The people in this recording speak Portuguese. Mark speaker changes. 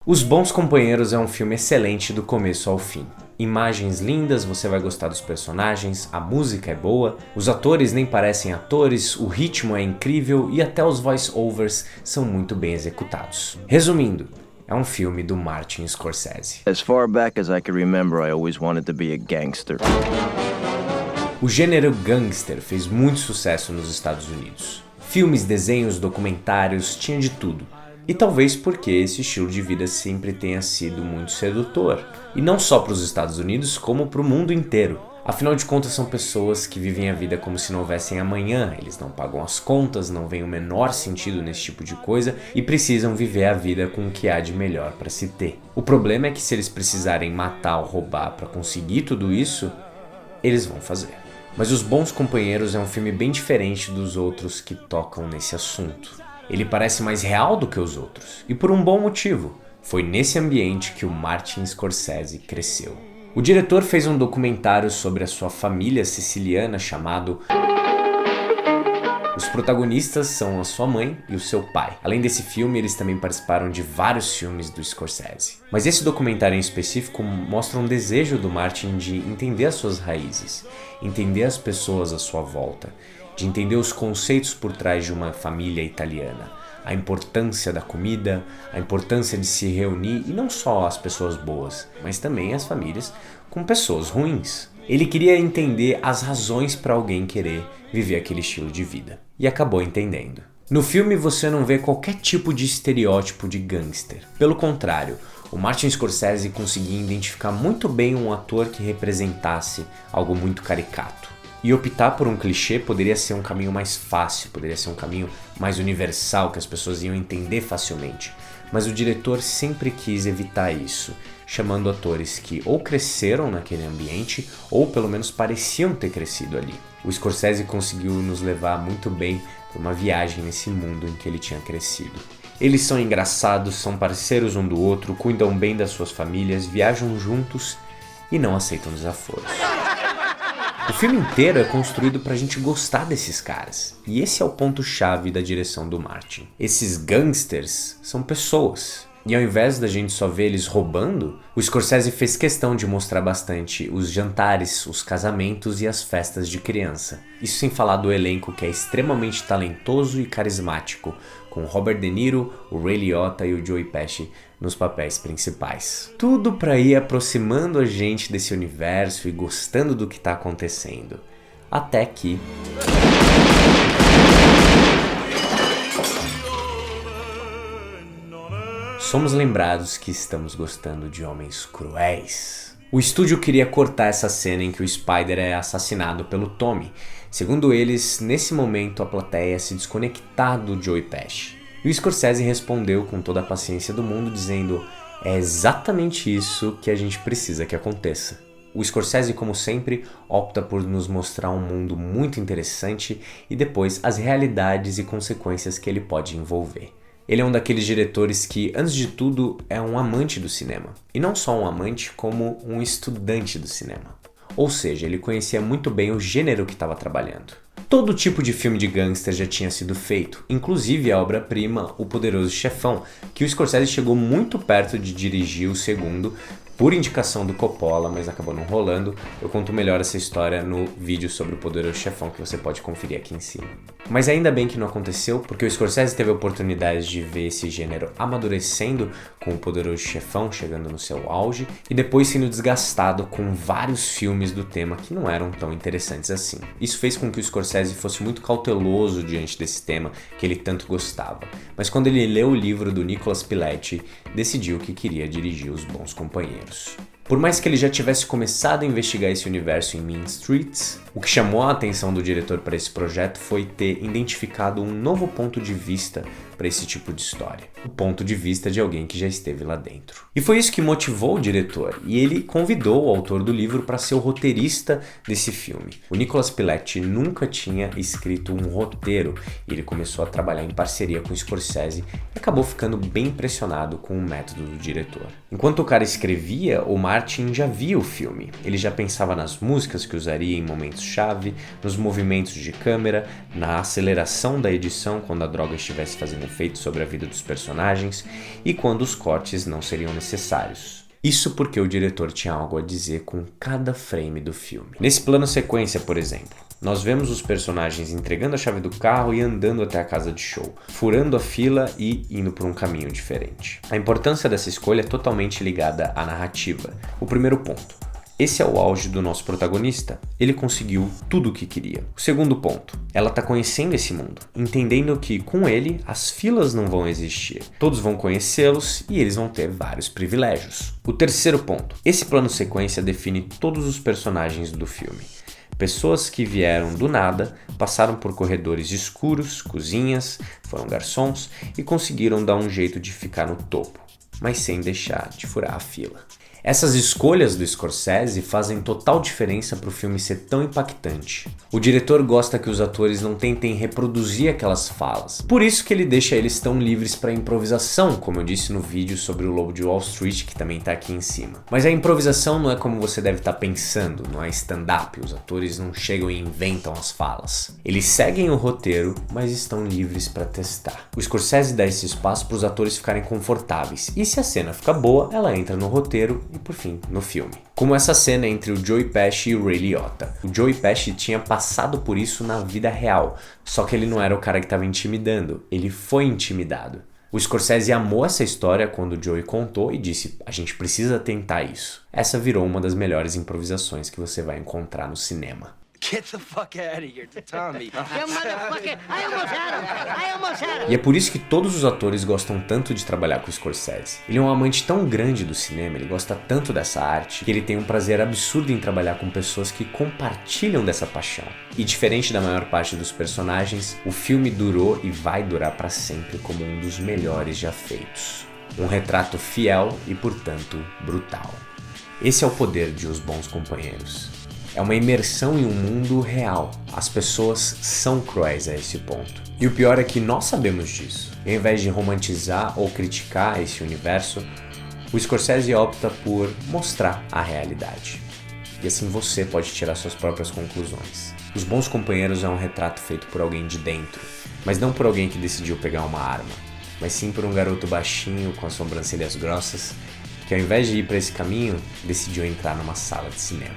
Speaker 1: Os Bons Companheiros é um filme excelente do começo ao fim. Imagens lindas, você vai gostar dos personagens, a música é boa, os atores nem parecem atores, o ritmo é incrível e até os voice-overs são muito bem executados. Resumindo, é um filme do Martin Scorsese.
Speaker 2: As far back as I can remember, I always wanted to be a gangster.
Speaker 1: O gênero gangster fez muito sucesso nos Estados Unidos. Filmes, desenhos, documentários, tinha de tudo. E talvez porque esse estilo de vida sempre tenha sido muito sedutor. E não só para os Estados Unidos, como para o mundo inteiro. Afinal de contas, são pessoas que vivem a vida como se não houvessem amanhã. Eles não pagam as contas, não veem o menor sentido nesse tipo de coisa e precisam viver a vida com o que há de melhor para se ter. O problema é que se eles precisarem matar ou roubar para conseguir tudo isso, eles vão fazer. Mas Os Bons Companheiros é um filme bem diferente dos outros que tocam nesse assunto. Ele parece mais real do que os outros, e por um bom motivo. Foi nesse ambiente que o Martin Scorsese cresceu. O diretor fez um documentário sobre a sua família siciliana chamado... Os protagonistas são a sua mãe e o seu pai. Além desse filme, eles também participaram de vários filmes do Scorsese. Mas esse documentário em específico mostra um desejo do Martin de entender as suas raízes, entender as pessoas à sua volta, de entender os conceitos por trás de uma família italiana, a importância da comida, a importância de se reunir, e não só as pessoas boas, mas também as famílias com pessoas ruins. Ele queria entender as razões para alguém querer viver aquele estilo de vida, e acabou entendendo. No filme você não vê qualquer tipo de estereótipo de gangster. Pelo contrário, o Martin Scorsese conseguia identificar muito bem um ator que representasse algo muito caricato. E optar por um clichê poderia ser um caminho mais fácil, poderia ser um caminho mais universal, que as pessoas iam entender facilmente. Mas o diretor sempre quis evitar isso, chamando atores que ou cresceram naquele ambiente, ou pelo menos pareciam ter crescido ali. O Scorsese conseguiu nos levar muito bem para uma viagem nesse mundo em que ele tinha crescido. Eles são engraçados, são parceiros um do outro, cuidam bem das suas famílias, viajam juntos e não aceitam desaforos. O filme inteiro é construído pra gente gostar desses caras. E esse é o ponto-chave da direção do Martin. Esses gangsters são pessoas. E ao invés da gente só ver eles roubando, o Scorsese fez questão de mostrar bastante os jantares, os casamentos e as festas de criança. Isso sem falar do elenco que é extremamente talentoso e carismático, com Robert De Niro, o Ray Liotta e o Joey Pesci nos papéis principais. Tudo para ir aproximando a gente desse universo e gostando do que está acontecendo. Até que... somos lembrados que estamos gostando de homens cruéis. O estúdio queria cortar essa cena em que o Spider é assassinado pelo Tommy. Segundo eles, nesse momento a plateia ia se desconectar do Joey Pesci. E o Scorsese respondeu com toda a paciência do mundo, dizendo: é exatamente isso que a gente precisa que aconteça. O Scorsese, como sempre, opta por nos mostrar um mundo muito interessante e depois as realidades e consequências que ele pode envolver. Ele é um daqueles diretores que, antes de tudo, é um amante do cinema. E não só um amante, como um estudante do cinema. Ou seja, ele conhecia muito bem o gênero que estava trabalhando. Todo tipo de filme de gangster já tinha sido feito, inclusive a obra-prima O Poderoso Chefão, que o Scorsese chegou muito perto de dirigir o segundo, por indicação do Coppola, mas acabou não rolando. Eu conto melhor essa história no vídeo sobre o Poderoso Chefão, que você pode conferir aqui em cima. Mas ainda bem que não aconteceu, porque o Scorsese teve a oportunidade de ver esse gênero amadurecendo com o Poderoso Chefão chegando no seu auge, e depois sendo desgastado com vários filmes do tema que não eram tão interessantes assim. Isso fez com que o Scorsese fosse muito cauteloso diante desse tema que ele tanto gostava. Mas quando ele leu o livro do Nicholas Pileggi, decidiu que queria dirigir Os Bons Companheiros. Por mais que ele já tivesse começado a investigar esse universo em Mean Streets, o que chamou a atenção do diretor para esse projeto foi ter identificado um novo ponto de vista para esse tipo de história. O ponto de vista de alguém que já esteve lá dentro. E foi isso que motivou o diretor, e ele convidou o autor do livro para ser o roteirista desse filme. O Nicholas Pileggi nunca tinha escrito um roteiro, e ele começou a trabalhar em parceria com o Scorsese e acabou ficando bem impressionado com o método do diretor. Enquanto o cara escrevia, o Martin já via o filme. Ele já pensava nas músicas que usaria em momentos-chave, nos movimentos de câmera, na aceleração da edição quando a droga estivesse fazendo feitos sobre a vida dos personagens e quando os cortes não seriam necessários. Isso porque o diretor tinha algo a dizer com cada frame do filme. Nesse plano sequência, por exemplo, nós vemos os personagens entregando a chave do carro e andando até a casa de show, furando a fila e indo por um caminho diferente. A importância dessa escolha é totalmente ligada à narrativa. O primeiro ponto. Esse é o auge do nosso protagonista. Ele conseguiu tudo o que queria. O segundo ponto. Ela está conhecendo esse mundo, entendendo que com ele as filas não vão existir. Todos vão conhecê-los e eles vão ter vários privilégios. O terceiro ponto. Esse plano sequência define todos os personagens do filme. Pessoas que vieram do nada, passaram por corredores escuros, cozinhas, foram garçons e conseguiram dar um jeito de ficar no topo, mas sem deixar de furar a fila. Essas escolhas do Scorsese fazem total diferença para o filme ser tão impactante. O diretor gosta que os atores não tentem reproduzir aquelas falas. Por isso que ele deixa eles tão livres para improvisação, como eu disse no vídeo sobre o Lobo de Wall Street, que também está aqui em cima. Mas a improvisação não é como você deve estar pensando, não é stand-up, os atores não chegam e inventam as falas. Eles seguem o roteiro, mas estão livres para testar. O Scorsese dá esse espaço para os atores ficarem confortáveis, e se a cena fica boa, ela entra no roteiro e por fim, no filme. Como essa cena entre o Joey Pesci e o Ray Liotta. O Joey Pesci tinha passado por isso na vida real, só que ele não era o cara que estava intimidando, ele foi intimidado. O Scorsese amou essa história quando o Joey contou e disse, a gente precisa tentar isso. Essa virou uma das melhores improvisações que você vai encontrar no cinema.
Speaker 3: Get the fuck out of here, Tommy.
Speaker 4: You motherfucker! I almost had him!
Speaker 1: E é por isso que todos os atores gostam tanto de trabalhar com o Scorsese. Ele é um amante tão grande do cinema, ele gosta tanto dessa arte, que ele tem um prazer absurdo em trabalhar com pessoas que compartilham dessa paixão. E diferente da maior parte dos personagens, o filme durou e vai durar para sempre como um dos melhores já feitos. Um retrato fiel e, portanto, brutal. Esse é o poder de Os Bons Companheiros. É uma imersão em um mundo real. As pessoas são cruéis a esse ponto. E o pior é que nós sabemos disso. E ao invés de romantizar ou criticar esse universo, o Scorsese opta por mostrar a realidade. E assim você pode tirar suas próprias conclusões. Os Bons Companheiros é um retrato feito por alguém de dentro, mas não por alguém que decidiu pegar uma arma, mas sim por um garoto baixinho com as sobrancelhas grossas, que ao invés de ir para esse caminho, decidiu entrar numa sala de cinema.